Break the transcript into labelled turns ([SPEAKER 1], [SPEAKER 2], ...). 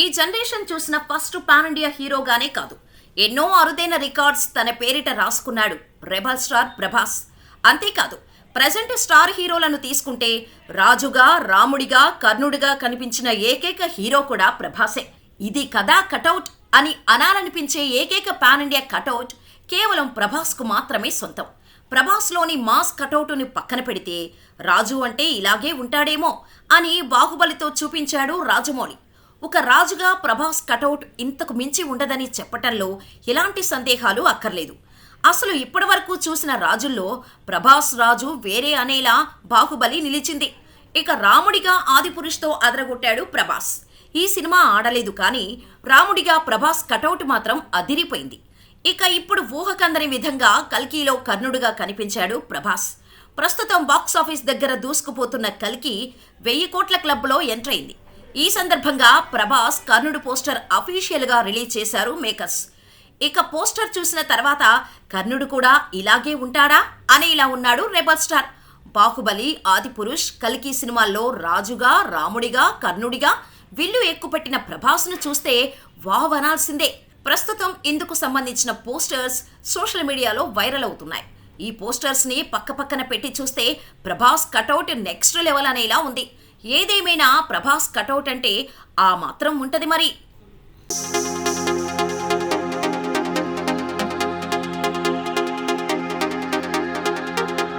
[SPEAKER 1] ఈ జనరేషన్ చూసిన first pan India హీరోగానే కాదు, ఎన్నో అరుదైన రికార్డ్స్ తన పేరిట రాసుకున్నాడు రెబల్ స్టార్ ప్రభాస్. అంతేకాదు, ప్రజెంట్ స్టార్ హీరోలను తీసుకుంటే రాజుగా, రాముడిగా, కర్ణుడిగా కనిపించిన ఏకైక హీరో కూడా ప్రభాసే. ఇది కదా కటౌట్ అని అనాలనిపించే ఏకైక పాన్ ఇండియా కటౌట్ కేవలం ప్రభాస్కు మాత్రమే సొంతం. ప్రభాస్లోని మాస్ కటౌటుని పక్కన పెడితే రాజు అంటే ఇలాగే ఉంటాడేమో అని బాహుబలితో చూపించాడు రాజమౌళి. ఒక రాజుగా ప్రభాస్ కటౌట్ ఇంతకు మించి ఉండదని చెప్పటంలో ఎలాంటి సందేహాలు అక్కర్లేదు. అసలు ఇప్పటివరకు చూసిన రాజుల్లో ప్రభాస్ రాజు వేరే అనేలా బాహుబలి నిలిచింది. ఇక రాముడిగా ఆదిపురుష్తో అదరగొట్టాడు ప్రభాస్. ఈ సినిమా ఆడలేదు, కానీ రాముడిగా ప్రభాస్ కటౌట్ మాత్రం అదిరిపోయింది. ఇక ఇప్పుడు ఊహకందని విధంగా కల్కిలో కర్ణుడిగా కనిపించాడు ప్రభాస్. ప్రస్తుతం బాక్సాఫీస్ దగ్గర దూసుకుపోతున్న కల్కి 1000 కోట్ల క్లబ్లో ఎంటర్ అయింది. ఈ సందర్భంగా ప్రభాస్ కర్ణుడు పోస్టర్ అఫీషియల్గా రిలీజ్ చేశారు మేకర్స్. ఇక పోస్టర్ చూసిన తర్వాత కర్ణుడు కూడా ఇలాగే ఉంటాడా అని ఇలా ఉన్నాడు రెబల్ స్టార్. బాహుబలి, ఆదిపురుష్, కల్కి సినిమాల్లో రాజుగా, రాముడిగా, కర్ణుడిగా విల్లు ఎక్కుపెట్టిన ప్రభాస్ను చూస్తే వావ్ అనాల్సిందే. ప్రస్తుతం ఇందుకు సంబంధించిన పోస్టర్స్ సోషల్ మీడియాలో వైరల్ అవుతున్నాయి. ఈ పోస్టర్స్ని పక్కపక్కన పెట్టి చూస్తే ప్రభాస్ కటౌట్ నెక్స్ట్ లెవెల్ అనేలా ఉంది. ఏదేమైనా ప్రభాస్ కటౌట్ అంటే ఆ మాత్రం ఉంటది మరి.